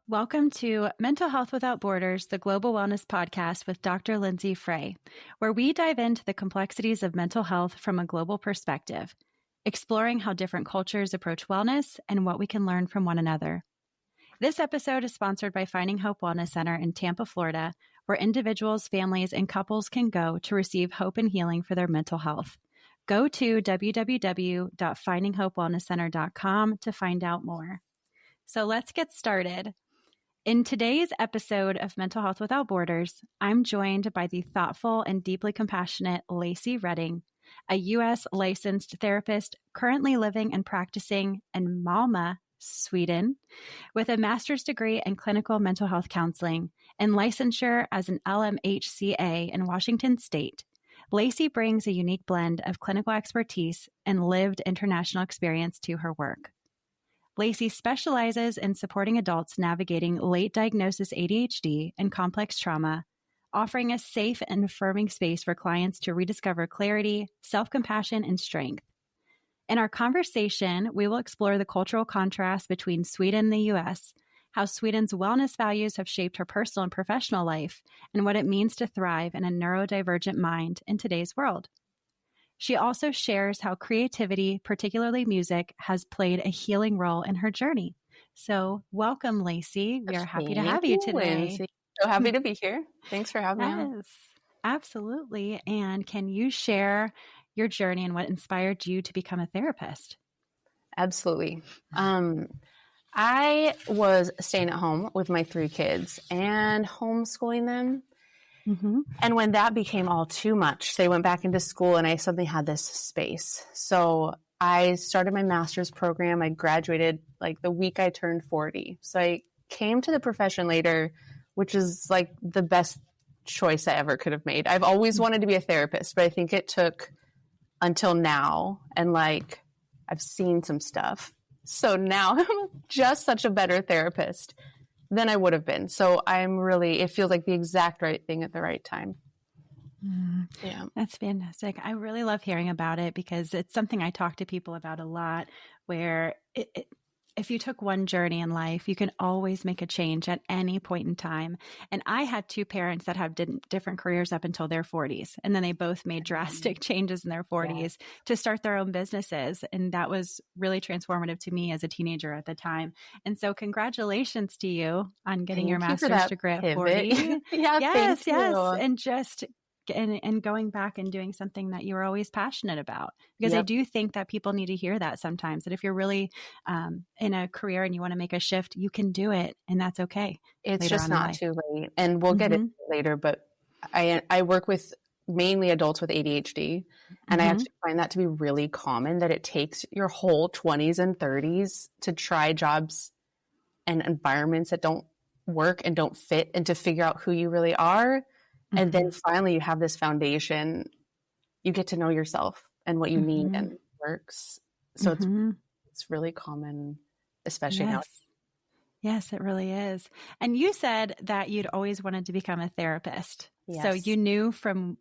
Welcome to Mental Health Without Borders, the Global Wellness Podcast with Dr. Lindsay Frey, where we dive into the complexities of mental health from a global perspective, exploring how different cultures approach wellness and what we can learn from one another. This episode is sponsored by Finding Hope Wellness Center in Tampa, Florida, where individuals, families, and couples can go to receive hope and healing for their mental health. Go to www.findinghopewellnesscenter.com to find out more. So let's get started. In today's episode of Mental Health Without Borders, I'm joined by the thoughtful and deeply compassionate Lacey Redding, a U.S. licensed therapist currently living and practicing in Malmö, Sweden, with a master's degree in clinical mental health counseling and licensure as an LMHCA in Washington State. Lacey brings a unique blend of clinical expertise and lived international experience to her work. Lacey specializes in supporting adults navigating late diagnosis ADHD and complex trauma, offering a safe and affirming space for clients to rediscover clarity, self-compassion, and strength. In our conversation, we will explore the cultural contrast between Sweden and the U.S., how Sweden's wellness values have shaped her personal and professional life, and what it means to thrive in a neurodivergent mind in today's world. She also shares how creativity, particularly music, has played a healing role in her journey. So welcome, Lacey. We are happy to have you today. Lindsay. So happy to be here. Thanks for having me. Yes, absolutely. And can you share your journey and what inspired you to become a therapist? Absolutely. I was staying at home with my 3 kids and homeschooling them. Mm-hmm. And when that became all too much, they went back into school and I suddenly had this space. So I started my master's program. I graduated like the week I turned 40. So I came to the profession later, which is like the best choice I ever could have made. I've always wanted to be a therapist, but I think it took until now. And like, I've seen some stuff. So now I'm just such a better therapist than I would have been. So it feels like the exact right thing at the right time. Yeah. That's fantastic. I really love hearing about it because it's something I talk to people about a lot, where if you took one journey in life, you can always make a change at any point in time. And I had 2 parents that have different careers up until their 40s. And then they both made drastic changes in their 40s to start their own businesses. And that was really transformative to me as a teenager at the time. And so congratulations to you on getting your master's degree at 40. Yes. And just and going back and doing something that you were always passionate about. Because I do think that people need to hear that sometimes, that if you're really in a career and you want to make a shift, you can do it, and that's okay. It's just not too late. And we'll get into it later, but I work with mainly adults with ADHD, and I actually find that to be really common, that it takes your whole 20s and 30s to try jobs and environments that don't work and don't fit, and to figure out who you really are. And then finally you have this foundation, you get to know yourself and what you need and it works. So it's really common, especially now. Yes, it really is. And you said that you'd always wanted to become a therapist. Yes. So you knew from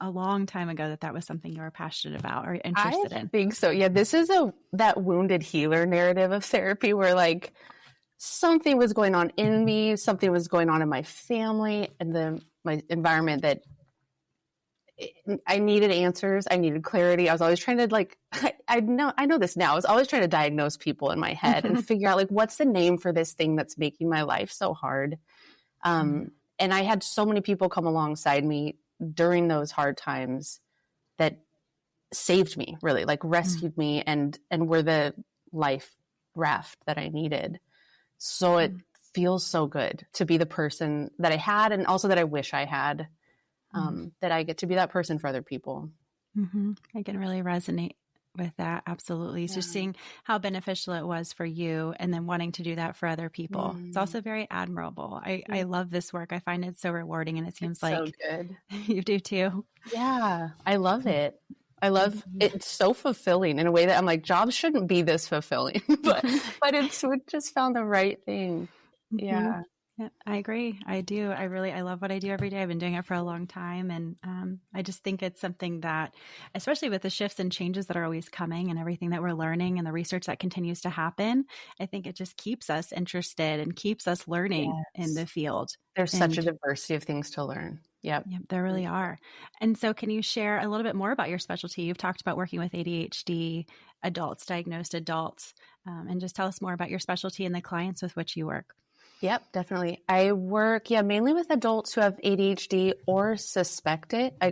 a long time ago that was something you were passionate about or interested in. I think so. Yeah, this is that wounded healer narrative of therapy where like something was going on in me, something was going on in my family and my environment that I needed answers. I needed clarity. I was always trying to I know this now. I was always trying to diagnose people in my head and figure out what's the name for this thing that's making my life so hard. And I had so many people come alongside me during those hard times that saved me, really, rescued me and were the life raft that I needed. So it feels so good to be the person that I had and also that I wish I had, that I get to be that person for other people. I can really resonate with that. Absolutely. So Yeah. seeing how beneficial it was for you and then wanting to do that for other people. It's also very admirable. I love this work. I find it so rewarding, and it seems It's like so good. you do too. Yeah, I love it. I love it's so fulfilling in a way that I'm like, jobs shouldn't be this fulfilling, but we just found the right thing. Yeah. Yeah, I agree. I do. I love what I do every day. I've been doing it for a long time. And I just think it's something that, especially with the shifts and changes that are always coming and everything that we're learning and the research that continues to happen, I think it just keeps us interested and keeps us learning in the field. There's such a diversity of things to learn. Yep. Yep, there really are. And so can you share a little bit more about your specialty? You've talked about working with ADHD adults, diagnosed adults, and just tell us more about your specialty and the clients with which you work. Yep, definitely. I work, mainly with adults who have ADHD or suspect it. I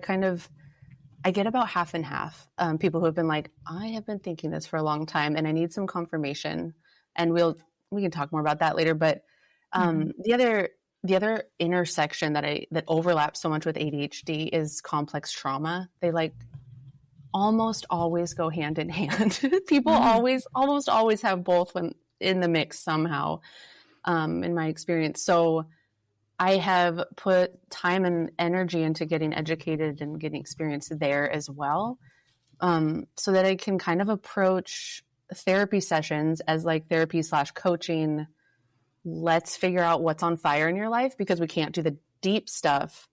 get about half and half. People who have been like, I have been thinking this for a long time and I need some confirmation. And we can talk more about that later. But the other intersection that overlaps so much with ADHD is complex trauma. They almost always go hand in hand. People almost always have both when in the mix somehow. In my experience. So I have put time and energy into getting educated and getting experience there as well. So that I can kind of approach therapy sessions as therapy/coaching. Let's figure out what's on fire in your life, because we can't do the deep stuff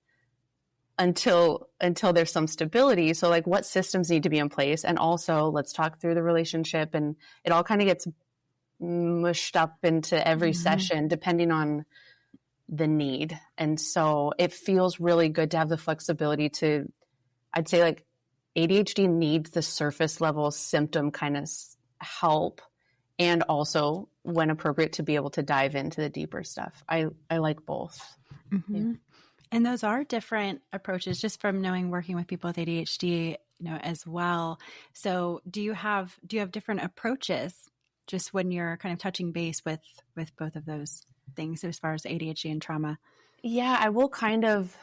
until there's some stability. So what systems need to be in place? And also let's talk through the relationship, and it all kind of gets mushed up into every session depending on the need. And so it feels really good to have the flexibility to, I'd say ADHD needs the surface level symptom kind of help, and also when appropriate to be able to dive into the deeper stuff. I like both. Yeah. And those are different approaches just from working with people with ADHD, as well. So do you have different approaches just when you're kind of touching base with both of those things as far as ADHD and trauma? Yeah, I will kind of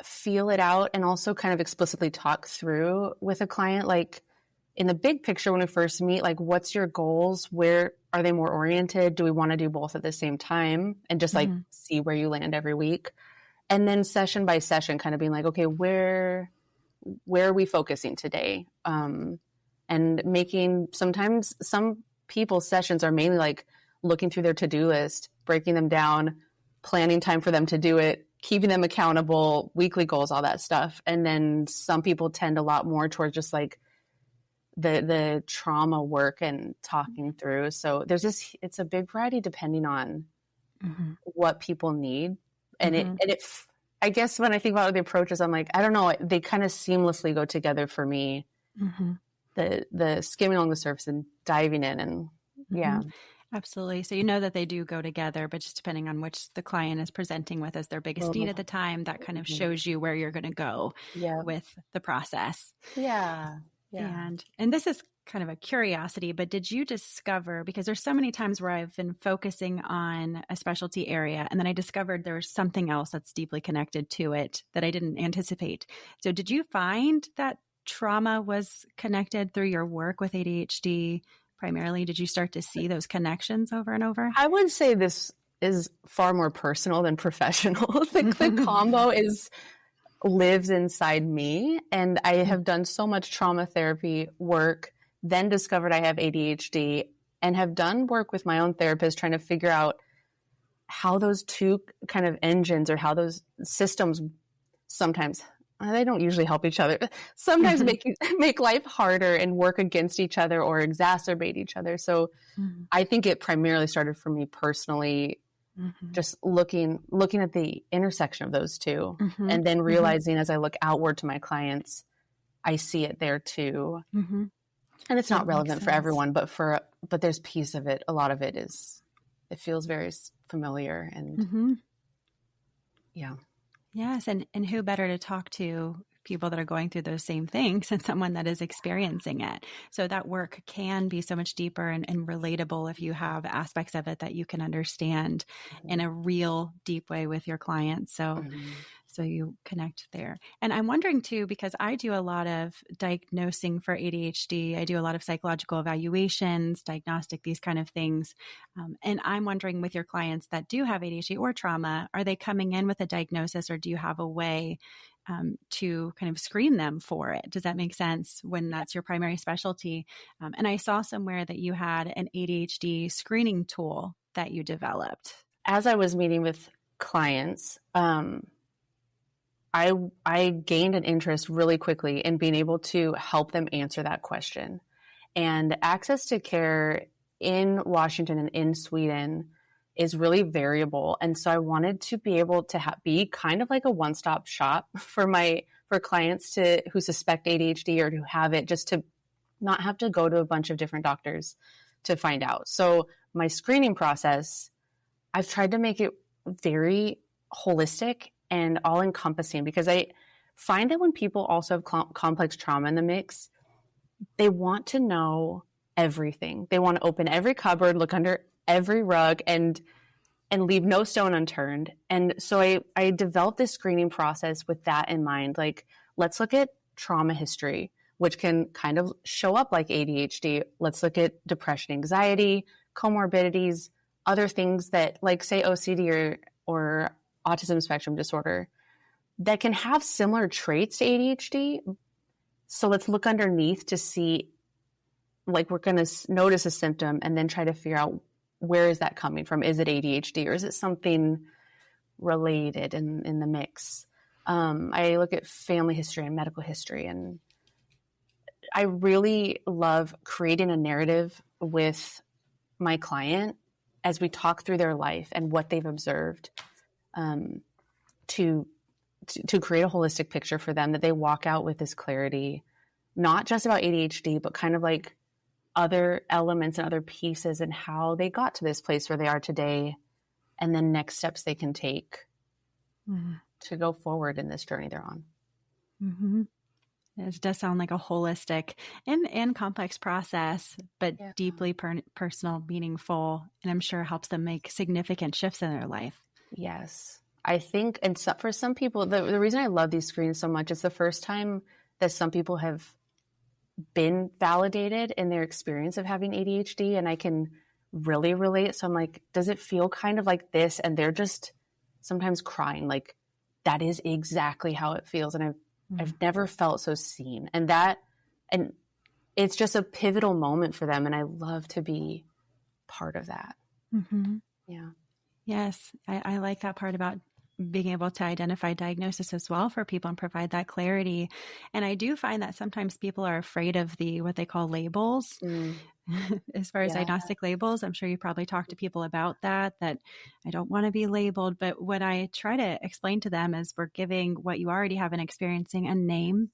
feel it out and also kind of explicitly talk through with a client, in the big picture when we first meet, what's your goals? Where are they more oriented? Do we want to do both at the same time? And just see where you land every week. And then session by session kind of being okay, where are we focusing today? And making sometimes some people's sessions are mainly looking through their to-do list, breaking them down, planning time for them to do it, keeping them accountable, weekly goals, all that stuff. And then some people tend a lot more towards just the trauma work and talking through. So it's a big variety depending on what people need. And I guess when I think about the approaches, I'm I don't know, they kind of seamlessly go together for me. The skimming along the surface and diving in, and absolutely. So that they do go together, but just depending on which the client is presenting with as their biggest need at the time, that kind of shows you where you're going to go with the process. Yeah. And this is kind of a curiosity, but did you discover, because there's so many times where I've been focusing on a specialty area and then I discovered there's something else that's deeply connected to it that I didn't anticipate. So did you find that trauma was connected through your work with ADHD primarily? Did you start to see those connections over and over? I would say this is far more personal than professional. The combo lives inside me, and I have done so much trauma therapy work, then discovered I have ADHD, and have done work with my own therapist trying to figure out how those two kind of engines, or how those systems sometimes, they don't usually help each other, sometimes make life harder and work against each other or exacerbate each other. So I think it primarily started for me personally, just looking at the intersection of those two, and then realizing as I look outward to my clients, I see it there too. And it's not relevant for everyone, but there's piece of it. A lot of it feels very familiar, and Yes. And who better to talk to people that are going through those same things and someone that is experiencing it. So that work can be so much deeper and relatable if you have aspects of it that you can understand in a real deep way with your clients. So so you connect there. And I'm wondering too, because I do a lot of diagnosing for ADHD. I do a lot of psychological evaluations, diagnostic, these kind of things. And I'm wondering with your clients that do have ADHD or trauma, are they coming in with a diagnosis, or do you have a way to kind of screen them for it? Does that make sense when that's your primary specialty? And I saw somewhere that you had an ADHD screening tool that you developed. As I was meeting with clients, I gained an interest really quickly in being able to help them answer that question. And access to care in Washington and in Sweden is really variable. And so I wanted to be able to be kind of like a one-stop shop for clients who suspect ADHD or who have it, just to not have to go to a bunch of different doctors to find out. So my screening process, I've tried to make it very holistic and all-encompassing, because I find that when people also have complex trauma in the mix, they want to know everything. They want to open every cupboard, look under every rug, and leave no stone unturned. And so I developed this screening process with that in mind. Like, let's look at trauma history, which can kind of show up like ADHD. Let's look at depression, anxiety, comorbidities, other things that, like, say, OCD or autism spectrum disorder, that can have similar traits to ADHD. So let's look underneath to see, like, we're going to notice a symptom and then try to figure out, where is that coming from? Is it ADHD, or is it something related in the mix? I look at family history and medical history, and I really love creating a narrative with my client as we talk through their life and what they've observed, to create a holistic picture for them, that they walk out with this clarity, not just about ADHD, but kind of like other elements and other pieces and how they got to this place where they are today, and then next steps they can take to go forward in this journey they're on. Mm-hmm. It does sound like a holistic and complex process, but deeply personal, meaningful, and I'm sure helps them make significant shifts in their life. Yes. I think, and so, for some people, the reason I love these screens so much is the first time that some people have been validated in their experience of having ADHD, and I can really relate. So I'm like, does it feel kind of like this? And they're just sometimes crying, like, that is exactly how it feels. And I've never felt so seen. And it's just a pivotal moment for them. And I love to be part of that. Mm-hmm. Yeah. Yes. I like that part about being able to identify diagnosis as well for people and provide that clarity. And I do find that sometimes people are afraid of what they call labels. As far as diagnostic labels, I'm sure you probably talk to people about that I don't want to be labeled. But what I try to explain to them is we're giving what you already have in experiencing a name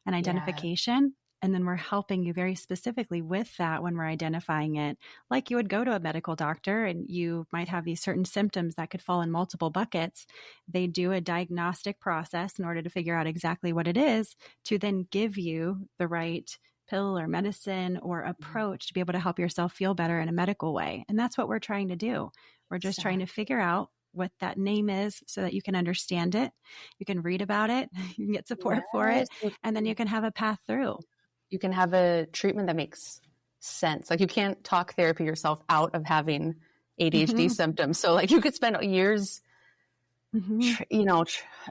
and identification. And then we're helping you very specifically with that when we're identifying it. Like you would go to a medical doctor and you might have these certain symptoms that could fall in multiple buckets. They do a diagnostic process in order to figure out exactly what it is, to then give you the right pill or medicine or approach to be able to help yourself feel better in a medical way. And that's what we're trying to do. We're just trying to figure out what that name is so that you can understand it. You can read about it, you can get support for it, and then you can have a path through. You can have a treatment that makes sense. Like, you can't talk therapy yourself out of having ADHD symptoms. So, like, you could spend years,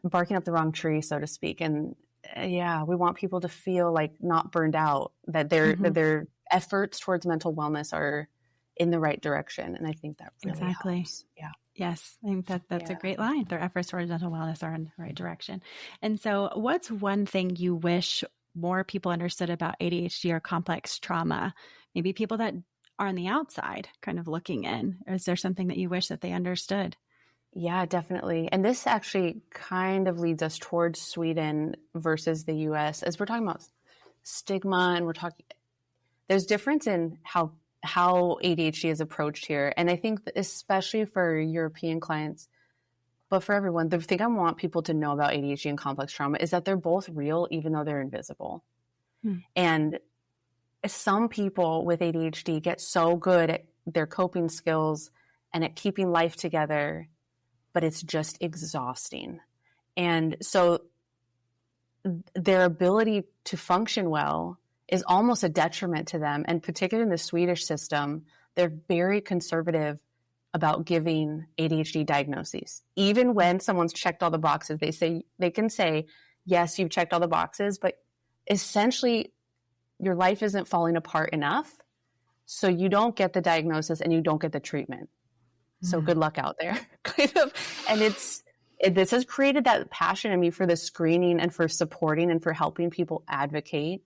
barking up the wrong tree, so to speak. And we want people to feel like not burned out, that their efforts towards mental wellness are in the right direction. And I think that really helps. Yeah. Yes, I think that's a great line. Their efforts towards mental wellness are in the right direction. And so what's one thing you wish more people understood about ADHD or complex trauma? Maybe people that are on the outside kind of looking in. Or is there something that you wish that they understood? Yeah, definitely. And this actually kind of leads us towards Sweden versus the US, as we're talking about stigma, and there's difference in how ADHD is approached here. And I think that especially for European clients, But for everyone, the thing I want people to know about ADHD and complex trauma is that they're both real, even though they're invisible. And some people with ADHD get so good at their coping skills and at keeping life together, but it's just exhausting. And so their ability to function well is almost a detriment to them. And particularly in the Swedish system, they're very conservative about giving ADHD diagnoses. Even when someone's checked all the boxes, they can say, yes, you've checked all the boxes, but essentially your life isn't falling apart enough. So you don't get the diagnosis and you don't get the treatment. So good luck out there, kind of. And this has created that passion in me for the screening and for supporting and for helping people advocate.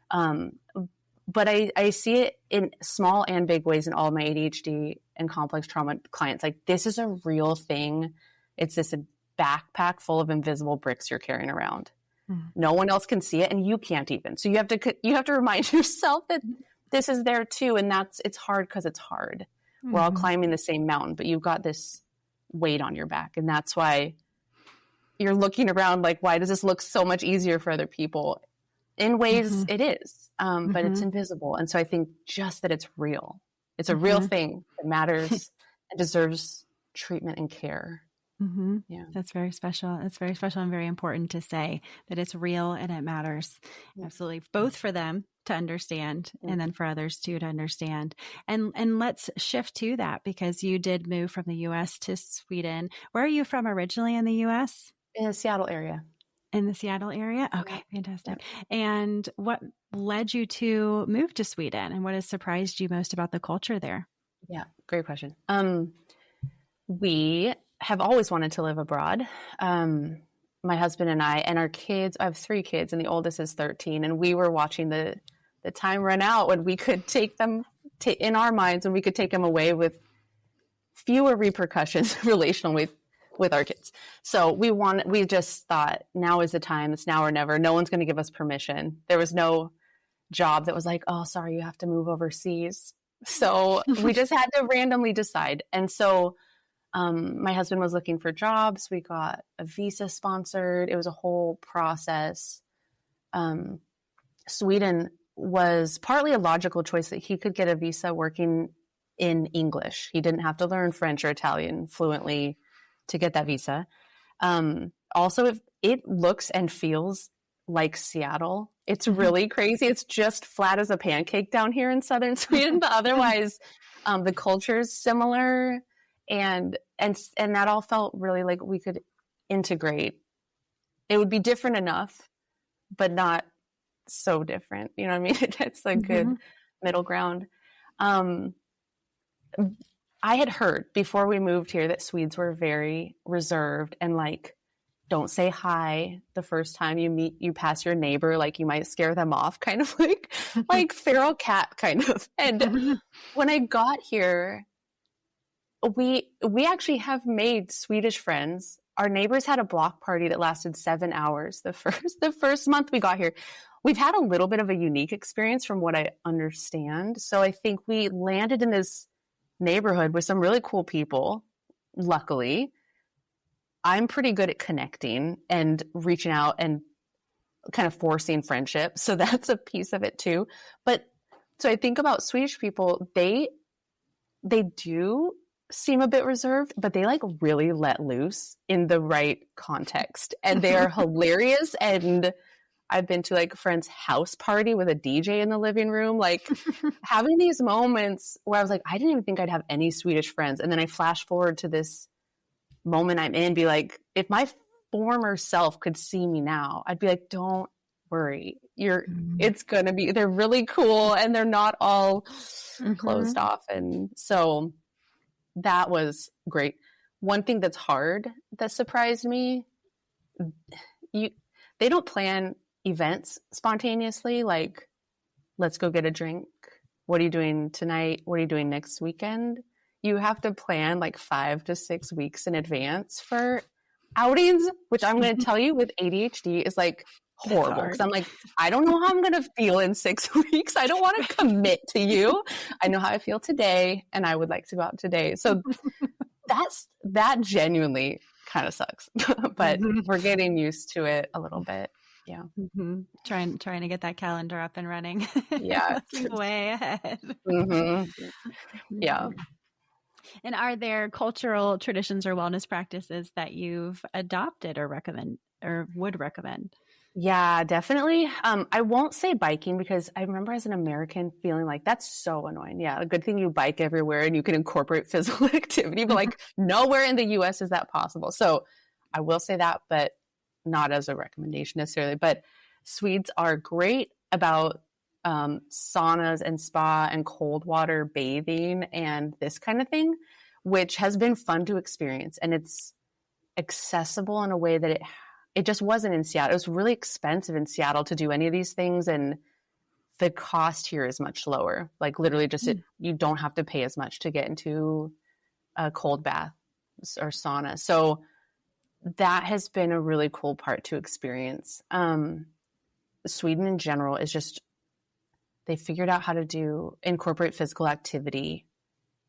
But I see it in small and big ways in all of my ADHD and complex trauma clients. Like, this is a real thing. It's this backpack full of invisible bricks you're carrying around. No one else can see it, and you can't even. So you have to remind yourself that this is there too. And it's hard because it's hard. We're all climbing the same mountain, but you've got this weight on your back. And that's why you're looking around like, why does this look so much easier for other people? In ways it is, but it's invisible. And so I think just that it's real. It's a real thing that matters and deserves treatment and care. Yeah, that's very special. It's very special and very important to say that it's real and it matters. Absolutely. Both for them to understand and then for others too to understand. And let's shift to that, because you did move from the US to Sweden. Where are you from originally in the US? In the Seattle area. In the Seattle area? Okay, fantastic. And what led you to move to Sweden, and what has surprised you most about the culture there? Yeah, great question. We have always wanted to live abroad. My husband and I and our kids, I have 3 kids and the oldest is 13. And we were watching the time run out when we could take them in our minds, and we could take them away with fewer repercussions relationally with our kids. So we just thought, now is the time. It's now or never. No one's going to give us permission. There was no job that was like, oh, sorry, you have to move overseas. So we just had to randomly decide. And so my husband was looking for jobs. We got a visa sponsored. It was a whole process. Sweden was partly a logical choice that he could get a visa working in English. He didn't have to learn French or Italian fluently to get that visa. Also, it looks and feels like Seattle. It's really crazy. It's just flat as a pancake down here in southern Sweden, but otherwise the culture is similar. And that all felt really like we could integrate. It would be different enough, but not so different. You know what I mean? It's a good middle ground. I had heard before we moved here that Swedes were very reserved and like, don't say hi the first time you pass your neighbor, like you might scare them off, kind of like feral cat kind of. And when I got here, we actually have made Swedish friends. Our neighbors had a block party that lasted 7 hours the first month we got here. We've had a little bit of a unique experience from what I understand. So I think we landed in this neighborhood with some really cool people. Luckily, I'm pretty good at connecting and reaching out and kind of forcing friendship. So that's a piece of it too. But so I think about Swedish people, they do seem a bit reserved, but they like really let loose in the right context. And they are hilarious. And I've been to like a friend's house party with a DJ in the living room, like having these moments where I was like, I didn't even think I'd have any Swedish friends. And then I flash forward to this moment I'm in, be like, if my former self could see me now, I'd be like, don't worry. It's going to be, they're really cool and they're not all closed off. And so that was great. One thing that's hard that surprised me, they don't plan events spontaneously, like, let's go get a drink. What are you doing tonight? What are you doing next weekend? You have to plan like 5 to 6 weeks in advance for outings, which I'm going to tell you with ADHD is like horrible. Because I'm like, I don't know how I'm going to feel in 6 weeks. I don't want to commit to you. I know how I feel today and I would like to go out today. So that genuinely kind of sucks, but we're getting used to it a little bit. Yeah. Mm-hmm. Trying to get that calendar up and running. Yeah. Looking way ahead. Yeah. And are there cultural traditions or wellness practices that you've adopted or recommend or would recommend? Yeah, definitely. I won't say biking because I remember as an American feeling like that's so annoying. Yeah, a good thing you bike everywhere and you can incorporate physical activity, but like nowhere in the US is that possible. So I will say that, but not as a recommendation necessarily. But Swedes are great about saunas and spa and cold water bathing and this kind of thing, which has been fun to experience. And it's accessible in a way that it just wasn't in Seattle. It was really expensive in Seattle to do any of these things. And the cost here is much lower. Like literally just you don't have to pay as much to get into a cold bath or sauna. So that has been a really cool part to experience. Sweden in general is just, they figured out how to incorporate physical activity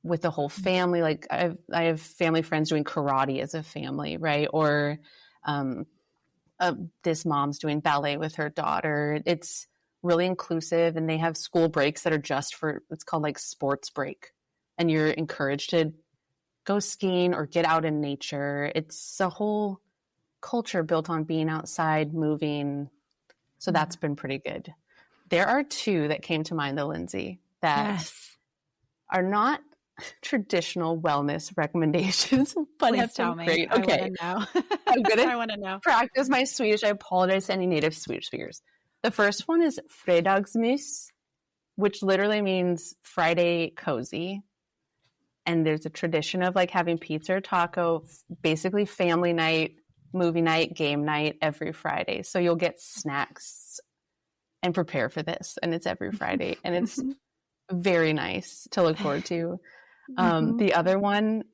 with the whole family. Like I have family friends doing karate as a family, right? Or this mom's doing ballet with her daughter. It's really inclusive, and they have school breaks that are just for, it's called like sports break. And you're encouraged to go skiing or get out in nature. It's a whole culture built on being outside, moving. So that's been pretty good. There are two that came to mind though, Lindsay, that are not traditional wellness recommendations, but Please have tell been me. great. I Okay. want to know. I'm going I want to know. practice my Swedish. I apologize to any native Swedish speakers. The first one is Fredagsmys, which literally means Friday cozy. And there's a tradition of like having pizza or taco, basically family night, movie night, game night every Friday. So you'll get snacks and prepare for this. And it's every Friday. And it's very nice to look forward to. The other one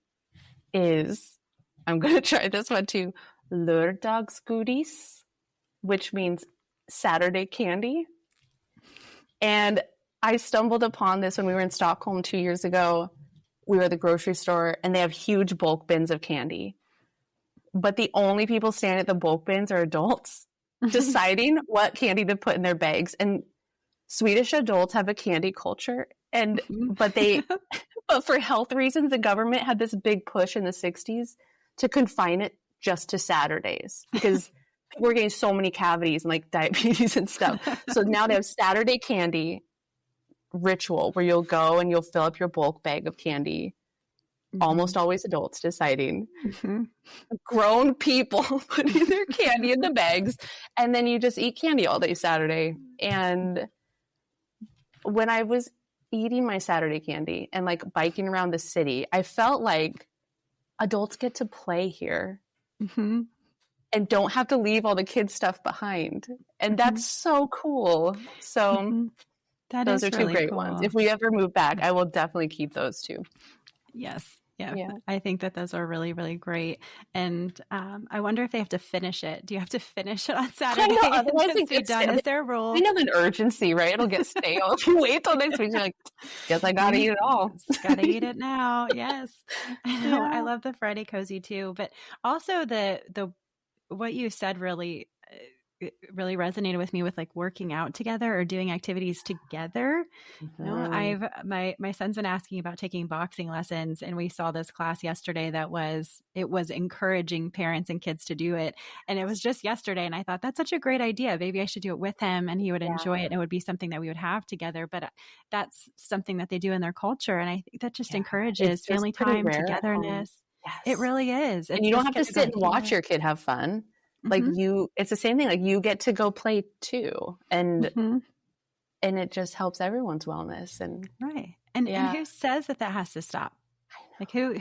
is, I'm going to try this one too, lördagsgodis, which means Saturday candy. And I stumbled upon this when we were in Stockholm 2 years ago. We were at the grocery store and they have huge bulk bins of candy. But the only people standing at the bulk bins are adults deciding what candy to put in their bags. And Swedish adults have a candy culture. But for health reasons, the government had this big push in the 60s to confine it just to Saturdays because people were getting so many cavities and like diabetes and stuff. So now they have Saturday candy ritual where you'll go and you'll fill up your bulk bag of candy. Almost always adults deciding. Grown people putting their candy in the bags, and then you just eat candy all day Saturday. And when I was eating my Saturday candy and like biking around the city, I felt like adults get to play here and don't have to leave all the kids stuff behind. And that's so cool. So those are two really great ones. If we ever move back, I will definitely keep those two. Yes. Yeah. I think that those are really, really great. And I wonder if they have to finish it. Do you have to finish it on Saturday? I know, otherwise it gets done. Is there a rule? I know an urgency, right? It'll get stale if you wait till next week. You're like, guess I gotta eat it all. Gotta eat it now. Yes. I know. I love the Friday cozy too. But also the what you said really resonated with me with like working out together or doing activities together. You know, my son's been asking about taking boxing lessons, and we saw this class yesterday that was encouraging parents and kids to do it. And it was just yesterday, and I thought that's such a great idea. Maybe I should do it with him and he would enjoy it, and it would be something that we would have together. But that's something that they do in their culture, and I think that just encourages family time, togetherness. Yes. It really is. And you don't have to sit and watch your kid have fun. Like it's the same thing. Like you get to go play too. And it just helps everyone's wellness. And And who says that has to stop? Like who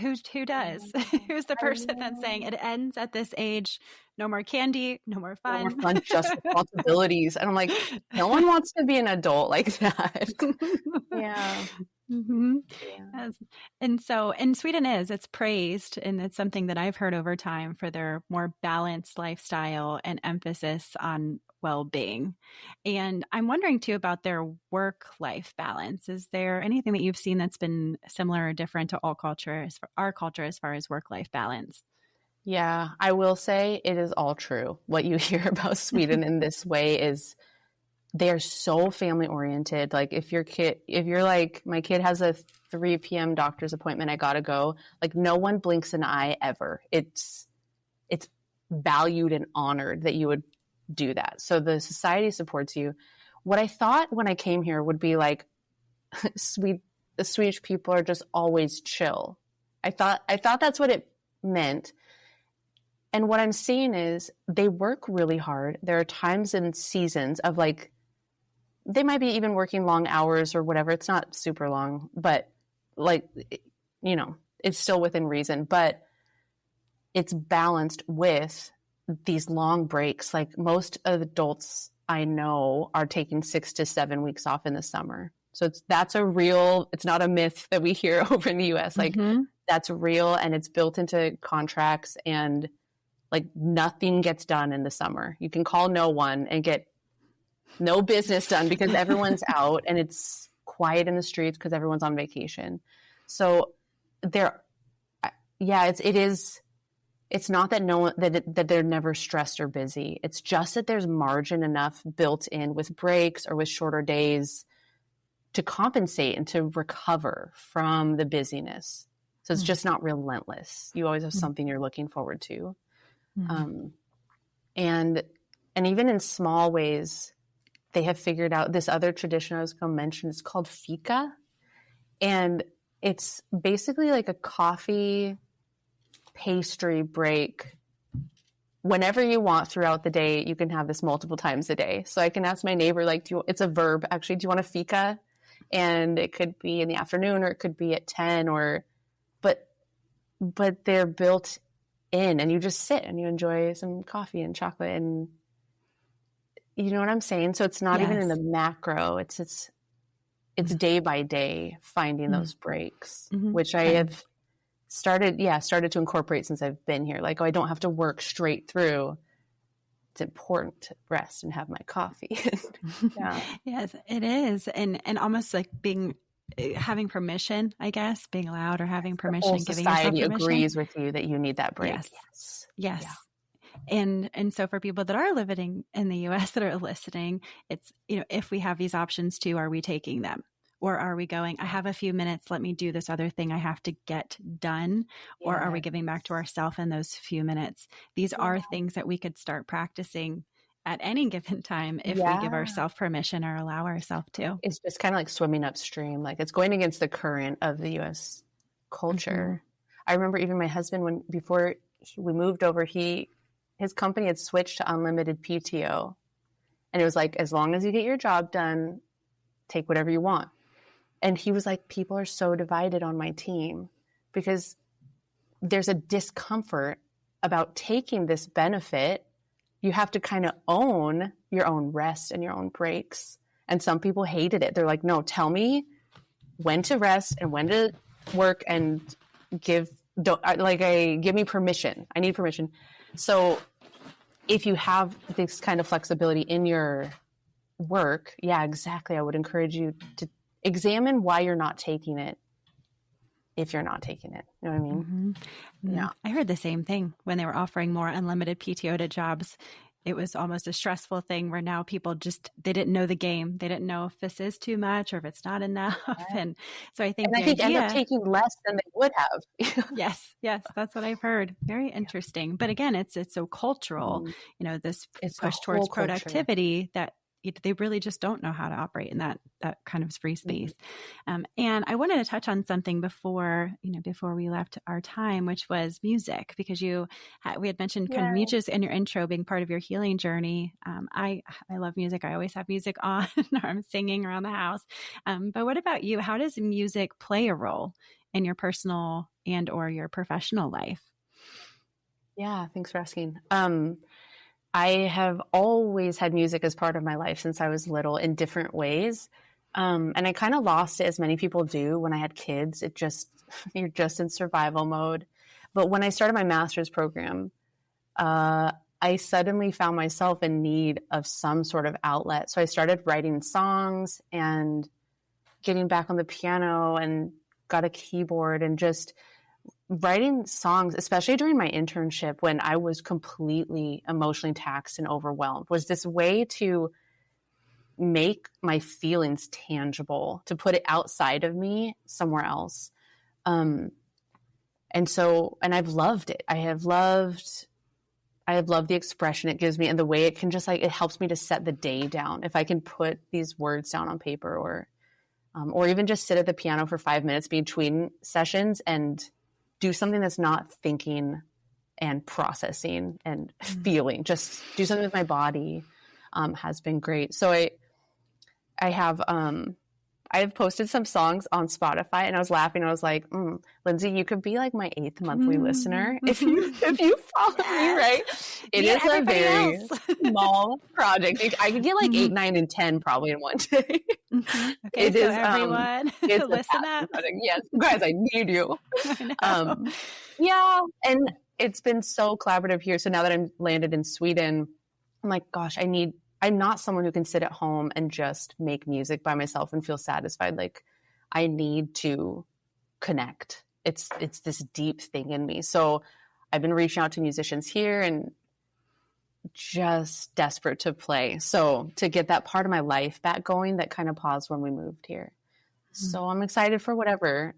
does? Who's the person that's saying it ends at this age? No more candy, no more fun. No more fun, just responsibilities. And I'm like, no one wants to be an adult like that. Yes. And Sweden it's praised, and it's something that I've heard over time for their more balanced lifestyle and emphasis on well-being. And I'm wondering too about their work-life balance. Is there anything that you've seen that's been similar or different to our culture as far as work-life balance? Yeah, I will say it is all true. What you hear about Sweden in this way is they're so family oriented. Like if you're like, my kid has a 3 p.m. doctor's appointment, I gotta go. Like no one blinks an eye ever. It's valued and honored that you would do that. So the society supports you. What I thought when I came here would be like, the Swedish people are just always chill. I thought that's what it meant. And what I'm seeing is they work really hard. There are times and seasons of like, they might be even working long hours or whatever. It's not super long, but like, you know, it's still within reason, but it's balanced with these long breaks. Like most adults I know are taking 6 to 7 weeks off in the summer. So that's a real, it's not a myth that we hear over in the US. Like that's real and it's built into contracts, and like nothing gets done in the summer. You can call no one and get no business done because everyone's out and it's quiet in the streets because everyone's on vacation. So it's not that that they're never stressed or busy. It's just that there's margin enough built in with breaks or with shorter days to compensate and to recover from the busyness. So it's just not relentless. You always have something you're looking forward to. And even in small ways, they have figured out this other tradition I was going to mention. It's called fika. And it's basically like a coffee pastry break. Whenever you want throughout the day, you can have this multiple times a day. So I can ask my neighbor, like, it's a verb actually, do you want a fika? And it could be in the afternoon or it could be at 10 but they're built in, and you just sit and you enjoy some coffee and chocolate, and you know what I'm saying? So it's not even in the macro, it's day by day finding those breaks, which I have started to incorporate since I've been here. Like, I don't have to work straight through. It's important to rest and have my coffee. Yes, it is. And almost like having permission, I guess, being allowed or having permission, giving yourself permission. Society agrees with you that you need that break. Yes. Yeah. And so for people that are living in the US that are listening, it's, you know, if we have these options too, are we taking them? Or are we going, I have a few minutes, let me do this other thing I have to get done? Or are we giving back to ourselves in those few minutes? These are things that we could start practicing at any given time if we give ourselves permission or allow ourselves to. It's just kind of like swimming upstream. Like it's going against the current of the US culture. I remember even my husband, before we moved over, his company had switched to unlimited PTO. And it was like, as long as you get your job done, take whatever you want. And he was like, people are so divided on my team because there's a discomfort about taking this benefit. You have to kind of own your own rest and your own breaks. And some people hated it. They're like, no, tell me when to rest and when to work, and give me permission. I need permission. So if you have this kind of flexibility in your work, exactly. I would encourage you to examine why you're not taking it, if you're not taking it. You know what I mean? Yeah. I heard the same thing when they were offering more unlimited PTO to jobs. It was almost a stressful thing where now people they didn't know the game. They didn't know if this is too much or if it's not enough. And so I think end up taking less than they would have. Yes, that's what I've heard. Very interesting. But again, it's so cultural, you know, this push towards productivity that they really just don't know how to operate in that kind of free space. And I wanted to touch on something before we left our time, which was music, because we had mentioned kind of music in your intro being part of your healing journey. I love music. I always have music on or I'm singing around the house. But what about you? How does music play a role in your personal and or your professional life? Yeah, thanks for asking. I have always had music as part of my life since I was little in different ways. And I kind of lost it, as many people do, when I had kids. You're just in survival mode. But when I started my master's program, I suddenly found myself in need of some sort of outlet. So I started writing songs and getting back on the piano and got a keyboard and just writing songs, especially during my internship when I was completely emotionally taxed and overwhelmed, was this way to make my feelings tangible, to put it outside of me somewhere else. And I've loved it. I have loved the expression it gives me, and the way it can just like, it helps me to set the day down. If I can put these words down on paper, or even just sit at the piano for 5 minutes between sessions and do something that's not thinking and processing and feeling, just do something with my body, has been great. So I have posted some songs on Spotify, and I was laughing. I was like, Lindsay, you could be like my 8th monthly listener if you follow me, right? It is a very small project. I could get like 8, 9, and 10 probably in one day. Okay, it is everyone listen up. Project. Yes, guys, I need you. Yeah, and it's been so collaborative here. So now that I'm landed in Sweden, I'm like, gosh, I'm not someone who can sit at home and just make music by myself and feel satisfied. Like, I need to connect. It's this deep thing in me. So I've been reaching out to musicians here and just desperate to play. So to get that part of my life back going that kind of paused when we moved here. So I'm excited for whatever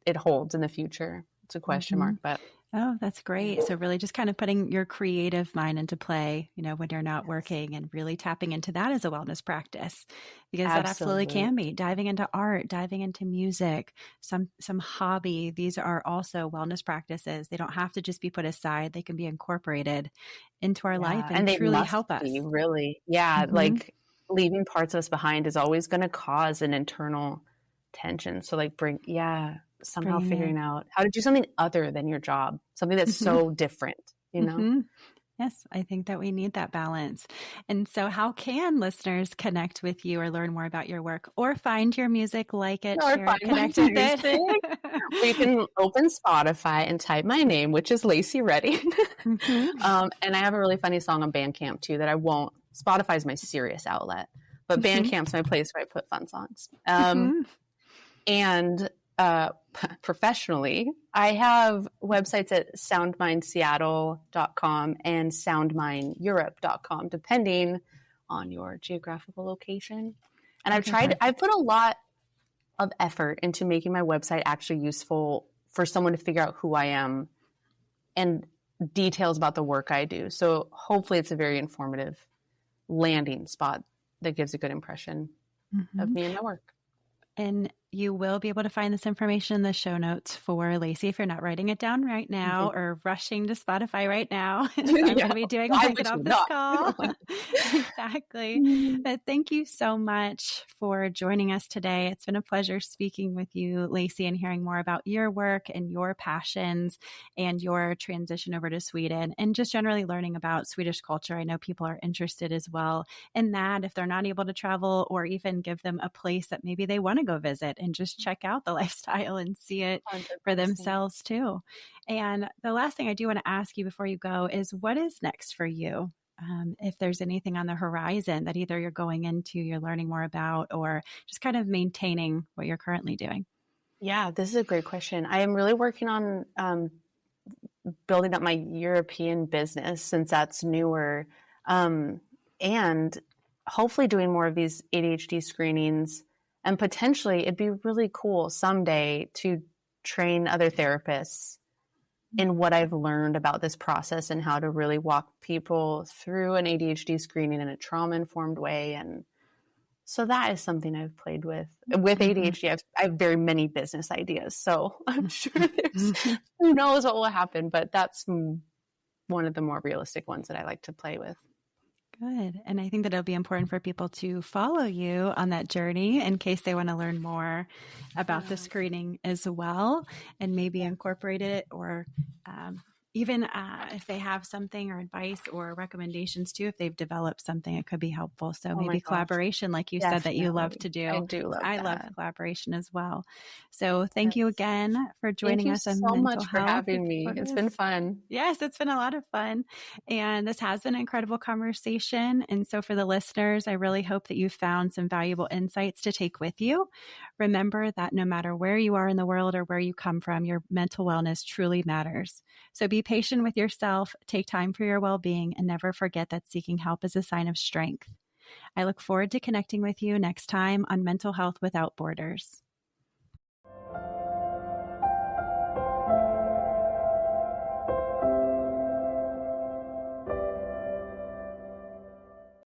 it holds in the future. It's a question mark, but oh, that's great. So really just kind of putting your creative mind into play, when you're not working, and really tapping into that as a wellness practice, because that absolutely can be diving into art, diving into music, some hobby. These are also wellness practices. They don't have to just be put aside. They can be incorporated into our life and truly help us. Really. Yeah. Like leaving parts of us behind is always going to cause an internal tension. So like somehow figuring out how to do something other than your job, something that's so different, Yes, I think that we need that balance. And so how can listeners connect with you or learn more about your work, or find your music, like it, share it, connect with it? We can open Spotify and type my name, which is Lacey Redding. And I have a really funny song on Bandcamp too that I won't, Spotify is my serious outlet, but Bandcamp's my place where I put fun songs. And professionally, I have websites at soundmindseattle.com and soundmindeurope.com, depending on your geographical location. And I've put a lot of effort into making my website actually useful for someone to figure out who I am and details about the work I do. So hopefully it's a very informative landing spot that gives a good impression of me and my work. And you will be able to find this information in the show notes for Lacey if you're not writing it down right now or rushing to Spotify right now. I'm going to be doing when I get off this call. Exactly. But thank you so much for joining us today. It's been a pleasure speaking with you, Lacey, and hearing more about your work and your passions and your transition over to Sweden, and just generally learning about Swedish culture. I know people are interested as well in that, if they're not able to travel, or even give them a place that maybe they want to go visit and just check out the lifestyle and see it 100%. For themselves too. And the last thing I do want to ask you before you go is, what is next for you? If there's anything on the horizon that either you're going into, you're learning more about, or just kind of maintaining what you're currently doing. Yeah, this is a great question. I am really working on building up my European business, since that's newer, and hopefully doing more of these ADHD screenings. And potentially it'd be really cool someday to train other therapists in what I've learned about this process and how to really walk people through an ADHD screening in a trauma-informed way. And so that is something I've played with. With ADHD, I have very many business ideas. So I'm sure who knows what will happen, but that's one of the more realistic ones that I like to play with. Good. And I think that it'll be important for people to follow you on that journey in case they want to learn more about the screening as well, and maybe incorporate it or even if they have something or advice or recommendations too, if they've developed something, it could be helpful. So maybe collaboration, like you said, that you love to do. I do love I that. love collaboration as well. So thank you again for joining us on Thank you so Mental much for Health. having me. It's been fun. Yes, it's been a lot of fun. And this has been an incredible conversation. And so for the listeners, I really hope that you found some valuable insights to take with you. Remember that no matter where you are in the world or where you come from, your mental wellness truly matters. So be patient with yourself, take time for your well-being, and never forget that seeking help is a sign of strength. I look forward to connecting with you next time on Mental Health Without Borders.